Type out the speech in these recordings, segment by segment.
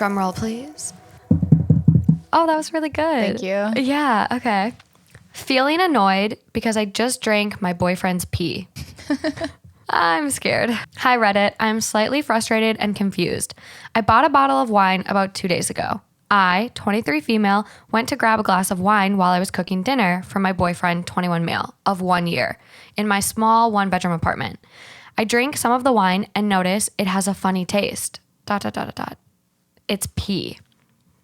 Drum roll, please. Oh, that was really good. Thank you. Yeah, okay. Feeling annoyed because I just drank my boyfriend's pee. I'm scared. Hi, Reddit. I'm slightly frustrated and confused. I bought a bottle of wine about 2 days ago. I, 23 female, went to grab a glass of wine while I was cooking dinner for my boyfriend, 21 male, of 1 year, in my small one-bedroom apartment. I drink some of the wine and notice it has a funny taste. ... It's pee.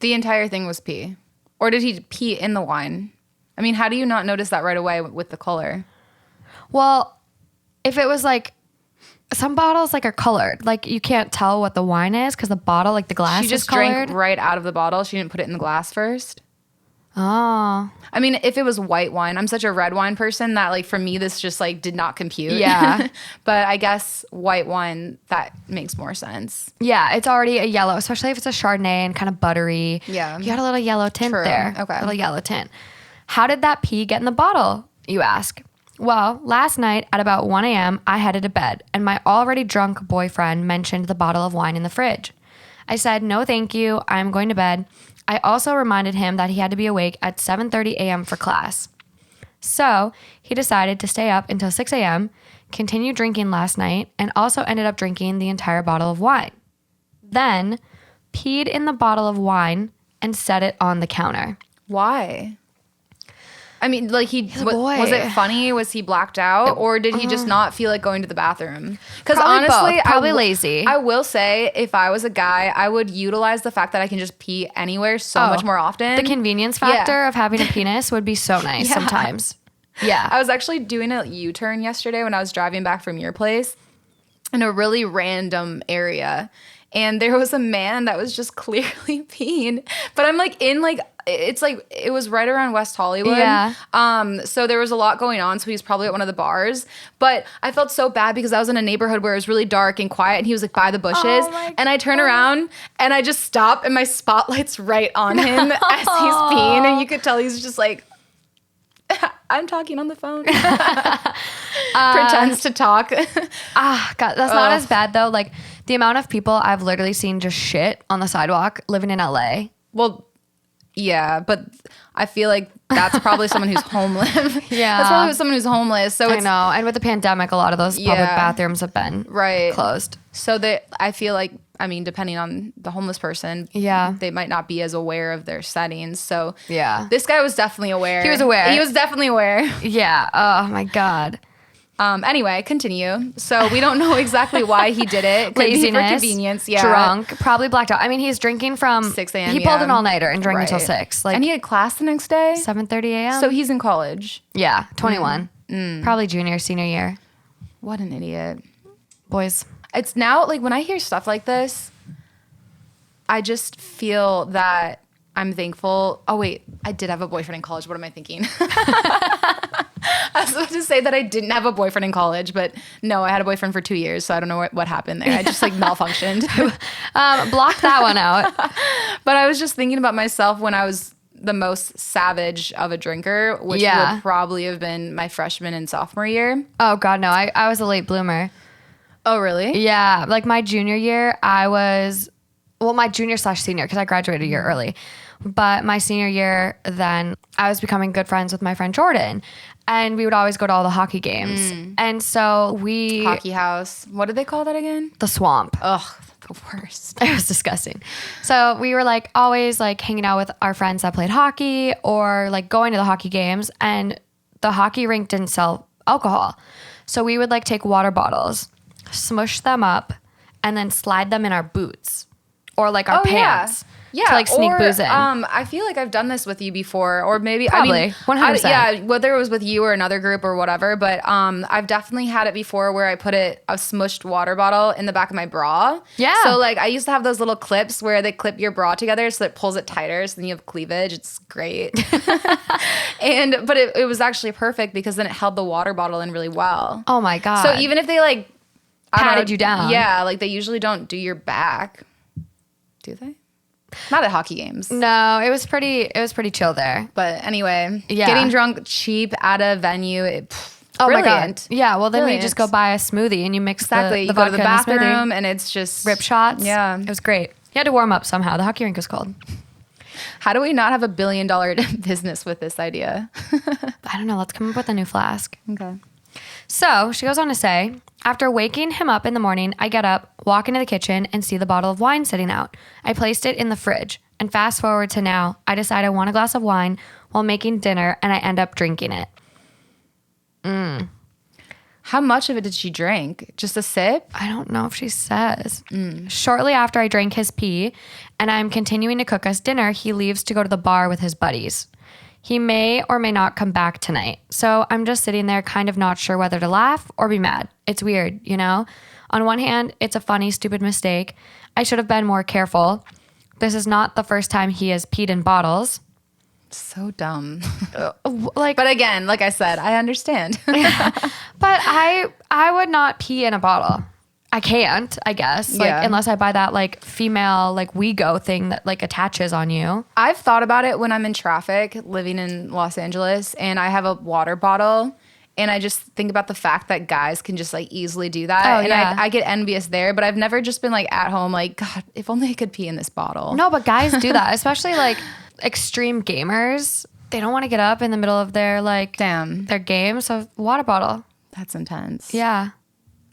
The entire thing was pee. Or did he pee in the wine? I mean, how do you not notice that right away with the color? Well, if it was like, some bottles like are colored. Like you can't tell what the wine is because the bottle, like the glass is colored. She just drank right out of the bottle. She didn't put it in the glass first. Oh. I mean, if it was white wine, I'm such a red wine person that like for me, this just like did not compute. Yeah. But I guess white wine, that makes more sense. Yeah, it's already a yellow, especially if it's a Chardonnay and kind of buttery. Yeah. You got a little yellow tint True. there. Okay. A little yellow tint. How did that pee get in the bottle, you ask? Well, last night at about 1 a.m., I headed to bed, and my already drunk boyfriend mentioned the bottle of wine in the fridge. I said, no, thank you. I'm going to bed. I also reminded him that he had to be awake at 7:30 a.m. for class. So he decided to stay up until 6 a.m., continue drinking last night, and also ended up drinking the entire bottle of wine. Then peed in the bottle of wine and set it on the counter. Why? I mean, like He's a boy. was it funny? Was he blacked out, or did he just not feel like going to the bathroom? Because Probably honestly, both. Probably lazy. I will say, if I was a guy, I would utilize the fact that I can just pee anywhere so much more often. The convenience factor of having a penis would be so nice sometimes. Yeah. I was actually doing a U-turn yesterday when I was driving back from your place in a really random area. And there was a man that was just clearly peeing. But I'm like in like, it's like, it was right around West Hollywood. Yeah. So there was a lot going on. So he was probably at one of the bars. But I felt so bad because I was in a neighborhood where it was really dark and quiet. And he was like by the bushes. Oh and I turn around and I just stop and my spotlight's right on him as he's peeing. And you could tell he's just like, I'm talking on the phone. Pretends to talk. God, that's not as bad though. Like the amount of people I've literally seen just shit on the sidewalk living in LA. Well, yeah, but I feel like that's probably someone who's homeless. Yeah. That's probably someone who's homeless. So I know. And with the pandemic, a lot of those public bathrooms have been closed. So that I feel like, I mean, depending on the homeless person, they might not be as aware of their settings. So this guy was definitely aware. He was aware. He was definitely aware. Yeah. Oh my God. Anyway, continue. So we don't know exactly why he did it. Could be for convenience. Yeah. Drunk, probably blacked out. I mean, he's drinking from 6 a.m. He pulled an all-nighter and drank until 6. Like, and he had class the next day. 7:30 a.m. So he's in college. Yeah, 21. Probably junior, senior year. What an idiot. Boys. It's now, like, when I hear stuff like this, I just feel that I'm thankful. Oh, wait. I did have a boyfriend in college. What am I thinking? I was about to say that I didn't have a boyfriend in college, but no, I had a boyfriend for 2 years, so I don't know what happened there. I just, like, malfunctioned. Block that one out. But I was just thinking about myself when I was the most savage of a drinker, which would probably have been my freshman and sophomore year. Oh, God, no. I was a late bloomer. Oh, really? Yeah. Like, my junior year, I was... Well, my junior/senior, because I graduated a year early. But my senior year, then I was becoming good friends with my friend Jordan. And we would always go to all the hockey games. And so we... Hockey house. What did they call that again? The Swamp. Ugh, the worst. It was disgusting. So we were like always like hanging out with our friends that played hockey or like going to the hockey games. And the hockey rink didn't sell alcohol. So we would like take water bottles, smush them up, and then slide them in our boots or like our pants. Yeah, to like sneak booze in. I feel like I've done this with you before, or maybe probably 100%. Yeah, whether it was with you or another group or whatever. But I've definitely had it before where I put a smushed water bottle in the back of my bra. Yeah. So like I used to have those little clips where they clip your bra together so it pulls it tighter, so then you have cleavage. It's great. But it was actually perfect because then it held the water bottle in really well. Oh my God. So even if they like patted you down, yeah, like they usually don't do your back, do they? Not at hockey games. No, it was pretty chill there. But anyway, getting drunk cheap at a venue. Oh brilliant. my God. Yeah, well then you just go buy a smoothie and you mix the you vodka go to the bathroom and it's just rip shots. Yeah. It was great. He had to warm up somehow. The hockey rink was cold. How do we not have $1 billion business with this idea? I don't know. Let's come up with a new flask. Okay. So she goes on to say, after waking him up in the morning, I get up, walk into the kitchen, and see the bottle of wine sitting out. I placed it in the fridge. And fast forward to now, I decide I want a glass of wine while making dinner, and I end up drinking it. How much of it did she drink? Just a sip? I don't know if she says. Shortly after I drank his pee and I'm continuing to cook us dinner, he leaves to go to the bar with his buddies. He may or may not come back tonight. So I'm just sitting there kind of not sure whether to laugh or be mad. It's weird, you know? On one hand, it's a funny, stupid mistake. I should have been more careful. This is not the first time he has peed in bottles. So dumb. But again, like I said, I understand. But I would not pee in a bottle. I can't, I guess. Unless I buy that female WeGo thing that attaches on you. I've thought about it when I'm in traffic living in Los Angeles and I have a water bottle and I just think about the fact that guys can just easily do that. Oh, and yeah. I get envious there, but I've never just been at home God, if only I could pee in this bottle. No, but guys do that, especially extreme gamers. They don't want to get up in the middle of their their game, so water bottle. That's intense. Yeah.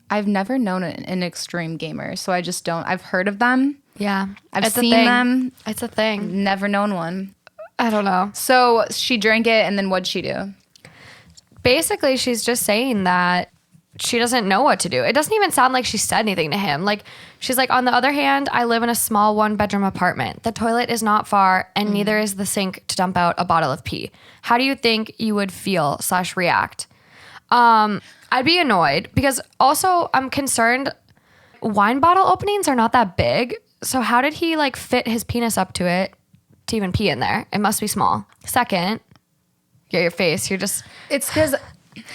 I've never known an extreme gamer, so I just don't. I've heard of them. Yeah. I've seen them. It's a thing. Never known one. I don't know. So she drank it, and then what'd she do? Basically, she's just saying that she doesn't know what to do. It doesn't even sound like she said anything to him. She's on the other hand, I live in a small 1-bedroom apartment. The toilet is not far, and neither is the sink to dump out a bottle of pee. How do you think you would feel / react? I'd be annoyed because also I'm concerned wine bottle openings are not that big. So how did he fit his penis up to it to even pee in there? It must be small. Second, your face, you're just... It's because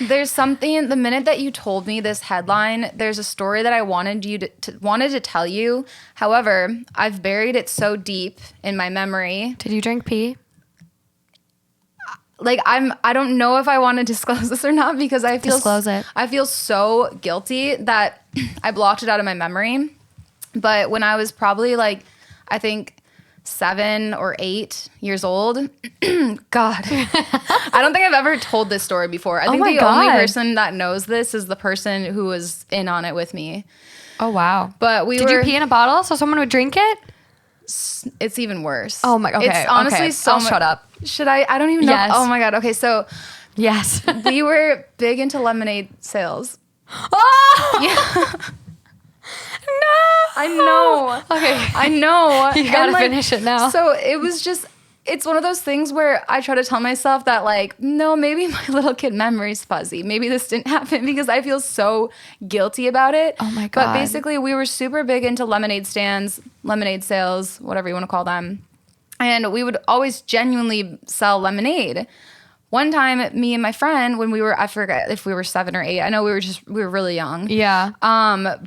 there's something, the minute that you told me this headline, there's a story that I wanted to tell you. However, I've buried it so deep in my memory. Did you drink pee? I don't know if I want to disclose this or not because I feel Disclose it. I feel so guilty that I blocked it out of my memory. But when I was probably I think 7 or 8 years old, God, I don't think I've ever told this story before. I think the only person that knows this is the person who was in on it with me. Oh wow! But did you pee in a bottle so someone would drink it? It's even worse. Oh my. Okay. It's honestly okay. so. I'll shut up. Should I? I don't even know. Yes. Oh my God. Okay, so yes, we were big into lemonade sales. Oh Yeah. no! I know. Okay, I know. you gotta finish it now. So it was just. It's one of those things where I try to tell myself that no, maybe my little kid memory's fuzzy. Maybe this didn't happen because I feel so guilty about it. Oh my God. But basically we were super big into lemonade stands, lemonade sales, whatever you want to call them. And we would always genuinely sell lemonade. One time, me and my friend, when I forget if we were 7 or 8. I know we were really young. Yeah.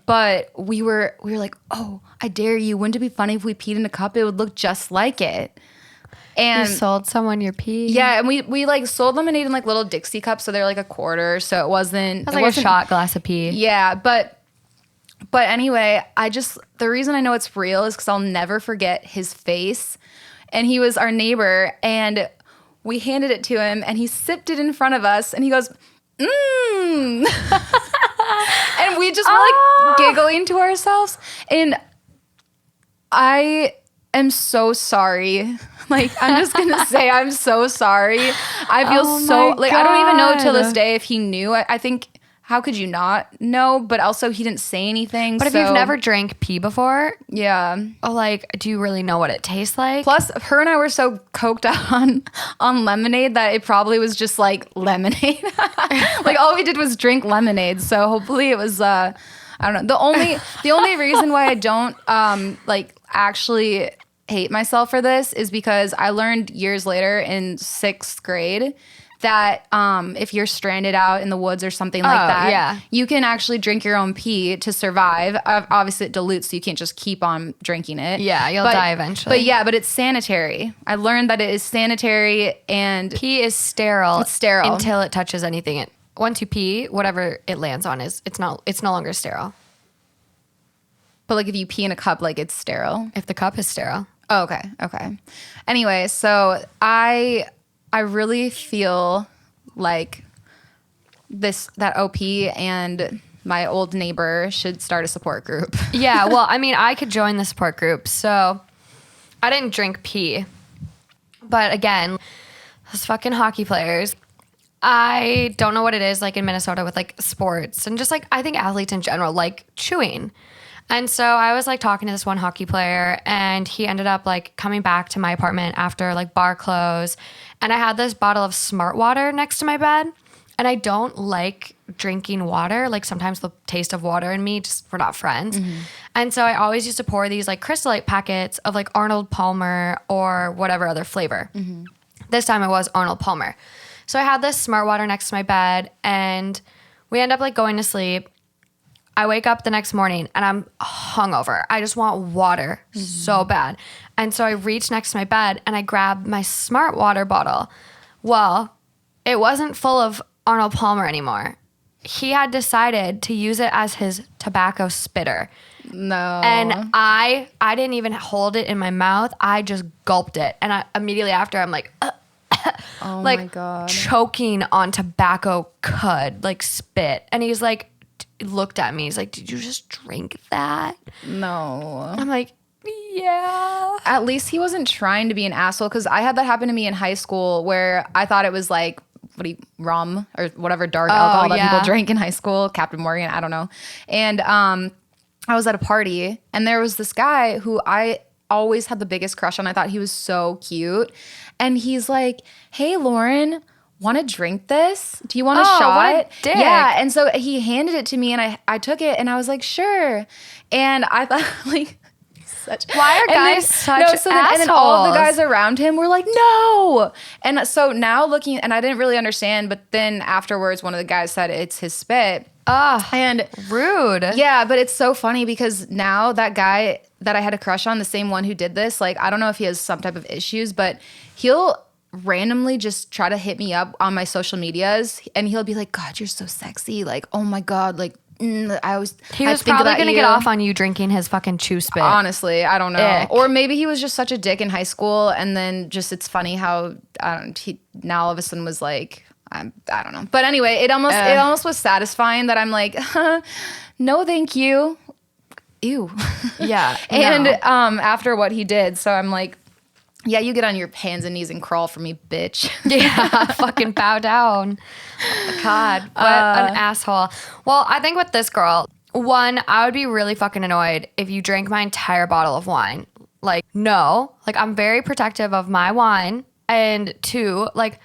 But we were like, oh, I dare you. Wouldn't it be funny if we peed in a cup? It would look just like it. And you sold someone your pee? Yeah, and we sold lemonade in little Dixie cups, so they're a quarter, so it wasn't... That's a shot glass of pee. Yeah, but anyway, the reason I know it's real is because I'll never forget his face. And he was our neighbor, and we handed it to him, and he sipped it in front of us, and he goes, mmm. And we just were giggling to ourselves, and I am so sorry. I'm just going to say I'm so sorry. I feel I don't even know till this day if he knew. I think, how could you not know? But also he didn't say anything. But if you've never drank pee before. Yeah. Do you really know what it tastes like? Plus, her and I were so coked out on lemonade that it probably was just lemonade. All we did was drink lemonade. So hopefully it was, I don't know. The only reason why I don't, actually hate myself for this is because I learned years later in 6th grade that if you're stranded out in the woods or something like that, you can actually drink your own pee to survive. Obviously, it dilutes, so you can't just keep on drinking it. Yeah, you'll die eventually. But it's sanitary. I learned that it is sanitary, and pee is sterile. It's sterile until it touches anything. Once you pee, whatever it lands on it's no longer sterile. But like if you pee in a cup, like it's sterile. If the cup is sterile. Oh, okay. Anyway, so I really feel like that OP and my old neighbor should start a support group. Yeah, well, I mean, I could join the support group. So I didn't drink pee. But again, those fucking hockey players, I don't know what it is like in Minnesota with like sports and just like I think athletes in general like chewing. And so I was like talking to this one hockey player and he ended up like coming back to my apartment after like bar close. And I had this bottle of Smart Water next to my bed. And I don't like drinking water. Like sometimes the taste of water in me, just we're not friends. Mm-hmm. And so I always used to pour these like Crystal Light packets of like Arnold Palmer or whatever other flavor. Mm-hmm. This time it was Arnold Palmer. So I had this Smart Water next to my bed and we end up like going to sleep. I wake up the next morning and I'm hungover. I just want water so bad. And so I reach next to my bed and I grab my Smart Water bottle. Well, it wasn't full of Arnold Palmer anymore. He had decided to use it as his tobacco spitter. No. And I didn't even hold it in my mouth. I just gulped it. And immediately after I'm like, oh like my God. choking on tobacco cud, like spit. And he's like, looked at me. He's like, did you just drink that? No. I'm like, yeah. At least he wasn't trying to be an asshole because I had that happen to me in high school where I thought it was like, rum or whatever dark alcohol that people drank in high school, Captain Morgan, I don't know. And I was at a party and there was this guy who I always had the biggest crush on. I thought he was so cute. And he's like, hey, Lauren, want to drink this? Do you want a shot? What a dick. Yeah. And so he handed it to me and I took it and I was like, sure. And I thought like, why are guys such assholes? And then all the guys around him were like, no. And so now looking, and I didn't really understand, but then afterwards, one of the guys said it's his spit. And rude. Yeah, but it's so funny because now that guy that I had a crush on, the same one who did this, like, I don't know if he has some type of issues, but he'll randomly just try to hit me up on my social medias and he'll be like, God, you're so sexy. Like, oh my God, like, he was probably going to get off on you drinking his fucking chew spit. Honestly, I don't know. Ick. Or maybe he was just such a dick in high school and then just it's funny how he now all of a sudden was like, I don't know. But anyway, it almost was satisfying that I'm like, no, thank you. Ew. Yeah. And after what he did, so I'm like, yeah, you get on your hands and knees and crawl for me, bitch. Yeah, fucking bow down. God, what an asshole. Well, I think with this girl, one, I would be really fucking annoyed if you drank my entire bottle of wine. Like, no. Like, I'm very protective of my wine. And two, like,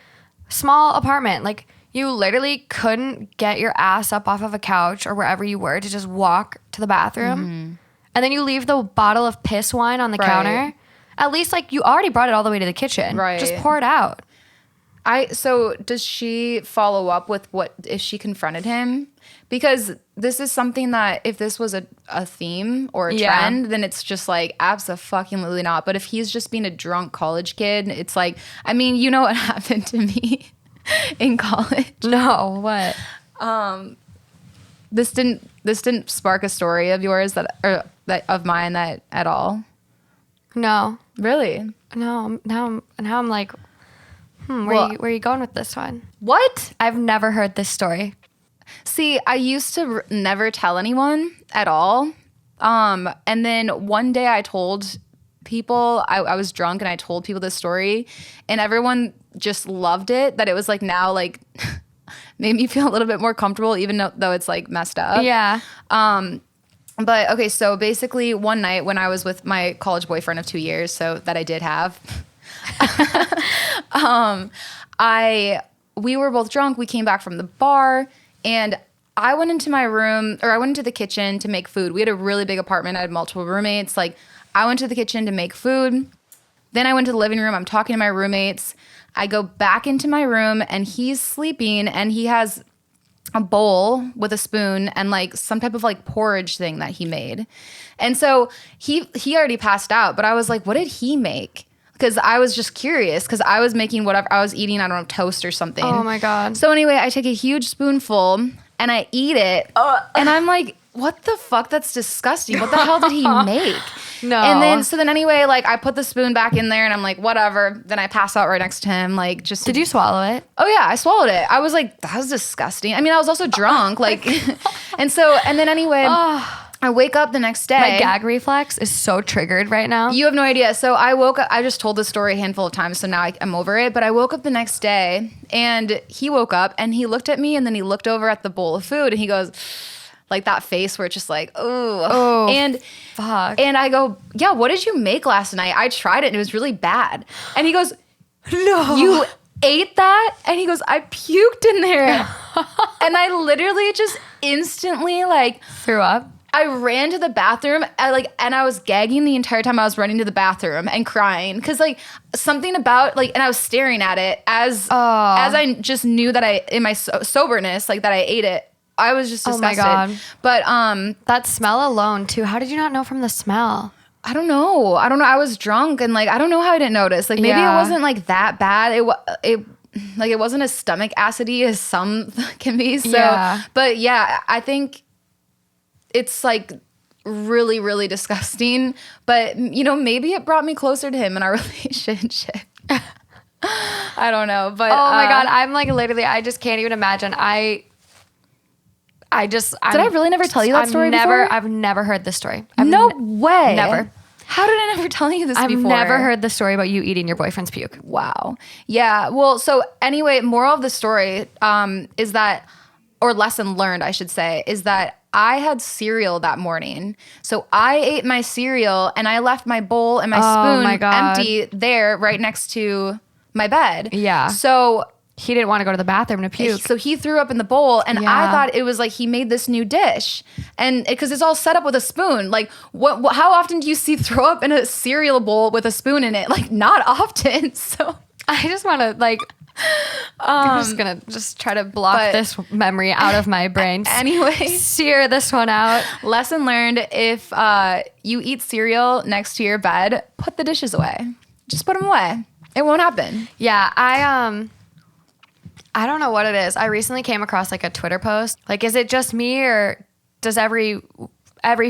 small apartment. Like, you literally couldn't get your ass up off of a couch or wherever you were to just walk to the bathroom. Mm-hmm. And then you leave the bottle of piss wine on the counter. At least, like, you already brought it all the way to the kitchen. Right. Just pour it out. So does she follow up with what if she confronted him? Because this is something that if this was a theme or a trend, then it's just like abso-fucking-lutely not. But if he's just being a drunk college kid, it's like, I mean, you know what happened to me in college? No, what? This didn't spark a story of yours that of mine that at all. No. Really? No. Now I'm like, where are you going with this one? What? I've never heard this story. See, I used to never tell anyone at all. And then one day I told people, I was drunk and I told people this story and everyone just loved it. That it was like now like made me feel a little bit more comfortable even though it's like messed up. Yeah. But okay, so basically one night when I was with my college boyfriend of 2 years, so that I did have, we were both drunk. We came back from the bar and I went into the kitchen to make food. We had a really big apartment. I had multiple roommates. Like I went to the kitchen to make food. Then I went to the living room. I'm talking to my roommates. I go back into my room and he's sleeping and he has a bowl with a spoon and like some type of like porridge thing that he made. And so he already passed out, but I was like, what did he make? Because I was just curious because I was making whatever I was eating, I don't know, toast or something. Oh my God. So anyway, I take a huge spoonful and I eat it and I'm like, what the fuck? That's disgusting. What the hell did he make? No. And then anyway, like I put the spoon back in there and I'm like, whatever. Then I pass out right next to him. Like just. Did you swallow it? Oh yeah, I swallowed it. I was like, that was disgusting. I mean, I was also drunk. Like, and then anyway, I wake up the next day. My gag reflex is so triggered right now. You have no idea. So I woke up, I just told this story a handful of times, so now I'm over it. But I woke up the next day and he woke up and he looked at me and then he looked over at the bowl of food and he goes, like that face where it's just like, oh, and fuck. And I go, yeah, what did you make last night? I tried it and it was really bad. And he goes, no, you ate that? And he goes, I puked in there. And I literally just instantly like threw up. I ran to the bathroom and I was gagging the entire time I was running to the bathroom and crying because like something about like, and I was staring at it as I just knew that in my soberness, like that I ate it. I was just disgusted. Oh my God. But that smell alone too. How did you not know from the smell? I don't know. I was drunk and like I don't know how I didn't notice. Like maybe it wasn't like that bad. It wasn't as stomach acidy as some can be. So, but yeah, I think it's like really, really disgusting. But you know, maybe it brought me closer to him in our relationship. I don't know. But oh my God, I'm like literally, I just can't even imagine. Did I really never tell you that story before? I've never heard this story. No way. Never. How did I never tell you this before? I've never heard the story about you eating your boyfriend's puke. Wow. Yeah. Well, so anyway, moral of the story is that, or lesson learned, I should say, is that I had cereal that morning. So I ate my cereal and I left my bowl and my spoon empty there right next to my bed. Yeah. So he didn't want to go to the bathroom to puke. So he threw up in the bowl and I thought it was like he made this new dish. And because it's all set up with a spoon. Like how often do you see throw up in a cereal bowl with a spoon in it? Like not often. So I just want to like, I'm just going to try to block this memory out of my brain. Anyway. Sear this one out. Lesson learned, if you eat cereal next to your bed, put the dishes away. Just put them away. It won't happen. Yeah, I don't know what it is. I recently came across like a Twitter post. Like, is it just me or does every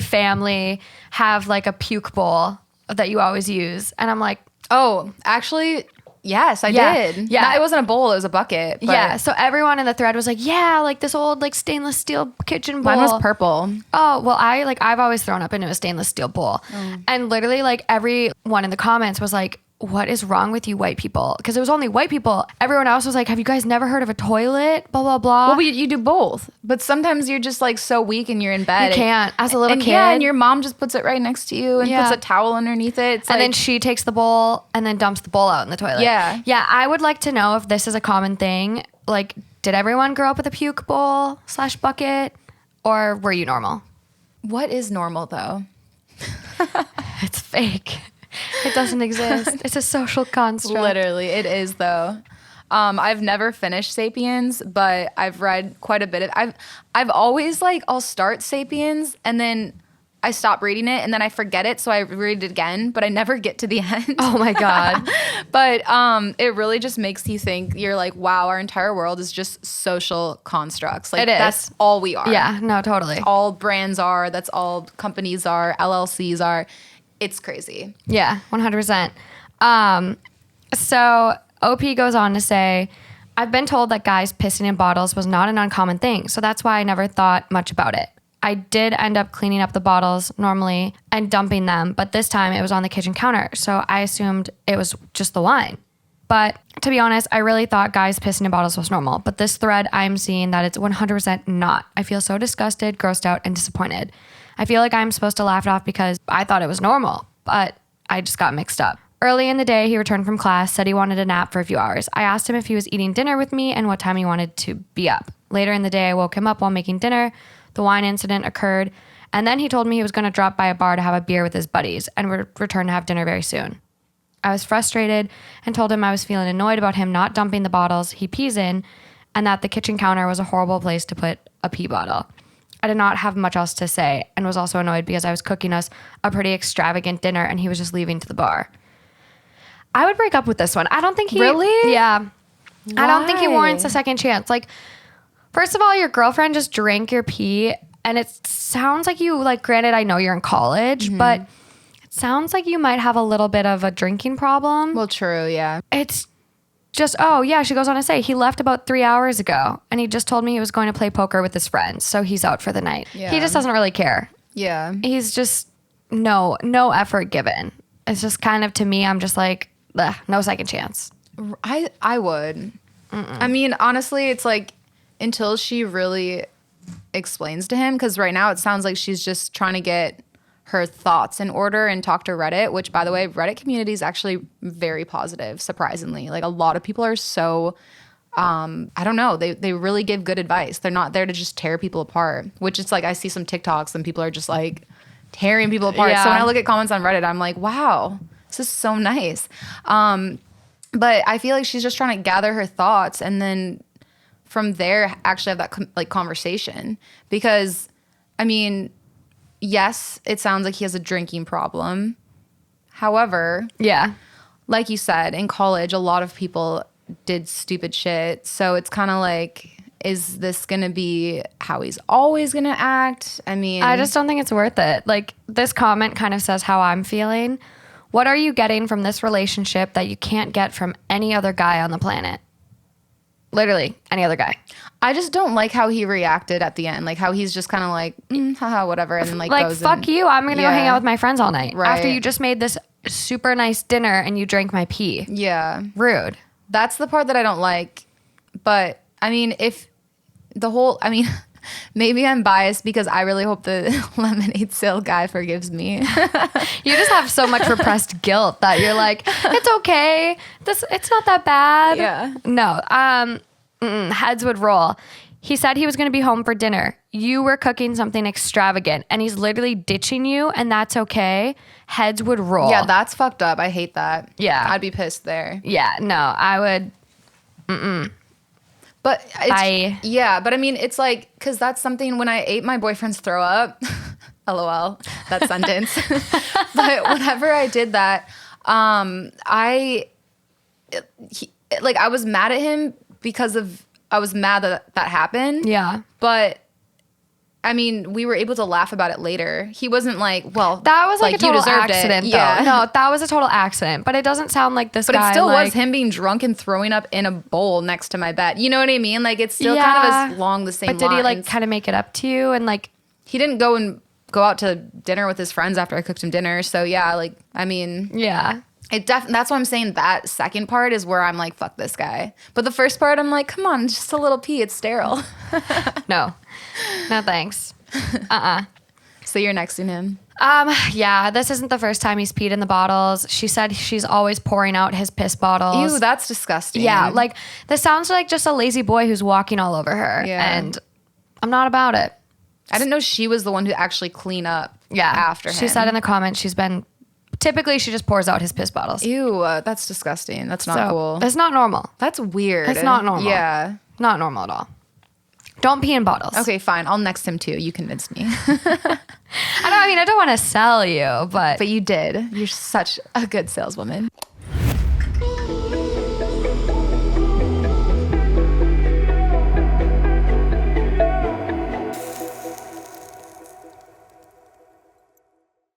family have like a puke bowl that you always use? And I'm like, oh, actually, yes, I did. Yeah. It wasn't a bowl, it was a bucket. But yeah. So everyone in the thread was like, yeah, like this old like stainless steel kitchen bowl. Mine was purple. Oh, well, I've always thrown up into a stainless steel bowl. And literally like everyone in the comments was like, what is wrong with you white people? Because it was only white people. Everyone else was like, have you guys never heard of a toilet? Blah, blah, blah. Well, you do both. But sometimes you're just like so weak and you're in bed. You can't. As a little kid. Yeah, and your mom just puts it right next to you and puts a towel underneath it. It's and then she takes the bowl and then dumps the bowl out in the toilet. Yeah. Yeah, I would like to know if this is a common thing. Like, did everyone grow up with a puke bowl / bucket? Or were you normal? What is normal though? It's fake. It doesn't exist. It's a social construct. Literally, it is though. I've never finished Sapiens, but I've read quite a bit of. I've always like I'll start Sapiens and then I stop reading it and then I forget it, so I read it again, but I never get to the end. Oh my God! But it really just makes you think. You're like, wow, our entire world is just social constructs. Like it is. That's all we are. Yeah. No. Totally. That's all brands are. That's all companies are. LLCs are. It's crazy. Yeah, 100%. So OP goes on to say, I've been told that guys pissing in bottles was not an uncommon thing, so that's why I never thought much about it. I did end up cleaning up the bottles normally and dumping them, but this time it was on the kitchen counter, so I assumed it was just the wine. But to be honest, I really thought guys pissing in bottles was normal, but this thread I'm seeing that it's 100% not. I feel so disgusted, grossed out, and disappointed. I feel like I'm supposed to laugh it off because I thought it was normal, but I just got mixed up. Early in the day, he returned from class, said he wanted a nap for a few hours. I asked him if he was eating dinner with me and what time he wanted to be up. Later in the day, I woke him up while making dinner. The wine incident occurred, and then he told me he was going to drop by a bar to have a beer with his buddies and return to have dinner very soon. I was frustrated and told him I was feeling annoyed about him not dumping the bottles he pees in and that the kitchen counter was a horrible place to put a pee bottle. I did not have much else to say and was also annoyed because I was cooking us a pretty extravagant dinner and he was just leaving to the bar. I would break up with this one. I don't think he... Really? Yeah. Why? I don't think he warrants a second chance. Like, first of all, your girlfriend just drank your pee And it sounds like you, like, granted, I know you're in college, but it sounds like you might have a little bit of a drinking problem. Well, true, yeah. It's just, oh, yeah, she goes on to say, he left about 3 hours ago, and he just told me he was going to play poker with his friends, so he's out for the night. Yeah. He just doesn't really care. Yeah. He's just, no effort given. It's just kind of, to me, I'm just like, ugh, no second chance. I would. I mean, honestly, it's like, until she really explains to him, because right now it sounds like she's just trying to get her thoughts in order and talk to Reddit, which, by the way, Reddit community is actually very positive, surprisingly. Like, a lot of people are so, I don't know, they really give good advice. They're not there to just tear people apart, which it's like, I see some TikToks and people are just like tearing people apart. Yeah. So when I look at comments on Reddit, I'm like, wow, this is so nice. But I feel like she's just trying to gather her thoughts and then from there actually have that conversation. Because, I mean, yes, it sounds like he has a drinking problem. However, Yeah. like you said, in college, a lot of people did stupid shit. So it's kind of like, is this going to be how he's always going to act? I mean, I just don't think it's worth it. Like, this comment kind of says how I'm feeling. What are you getting from this relationship that you can't get from any other guy on the planet? Literally, any other guy. I just don't like how he reacted at the end. Like, how he's just kind of like, haha, whatever. And then, like goes fuck and, you. I'm going to go hang Yeah. out with my friends all night. Right. After you just made this super nice dinner and you drank my pee. Yeah. Rude. That's the part that I don't like. But, I mean, maybe I'm biased because I really hope the lemonade sale guy forgives me. You just have so much repressed guilt that you're like, it's okay. It's not that bad. Yeah. No. Heads would roll. He said he was going to be home for dinner. You were cooking something extravagant and he's literally ditching you and that's okay. Heads would roll. Yeah, that's fucked up. I hate that. Yeah. I'd be pissed there. Yeah, no, I would. But but I mean, it's like, because that's something when I ate my boyfriend's throw up, LOL, that sentence. But whenever I did that, I was mad at him because I was mad that that happened. Yeah. But I mean, we were able to laugh about it later. He wasn't like, well, That was like a total you deserved accident, it. though. Yeah. No, that was a total accident. But it doesn't sound like this But guy. it still like, was him being drunk and throwing up in a bowl next to my bed. You know what I mean? Like, it's still kind of along the same lines. But did he like kind of make it up to you and like? He didn't go out to dinner with his friends after I cooked him dinner. So yeah, like, I mean, Yeah. that's what I'm saying. That second part is where I'm like, fuck this guy. But the first part, I'm like, come on, just a little pee. It's sterile. No thanks. So you're nexting him. Yeah, this isn't the first time he's peed in the bottles. She said she's always pouring out his piss bottles. Ew, that's disgusting. Yeah, like this sounds like just a lazy boy who's walking all over her. Yeah. And I'm not about it. I didn't know she was the one who actually clean up after him. She said in the comments typically she just pours out his piss bottles. Ew, that's disgusting. That's not cool. It's not normal. That's weird. It's not normal. Yeah. Not normal at all. Don't pee in bottles. Okay, fine. I'll next him too. You convinced me. I don't want to sell you, but But you did. You're such a good saleswoman.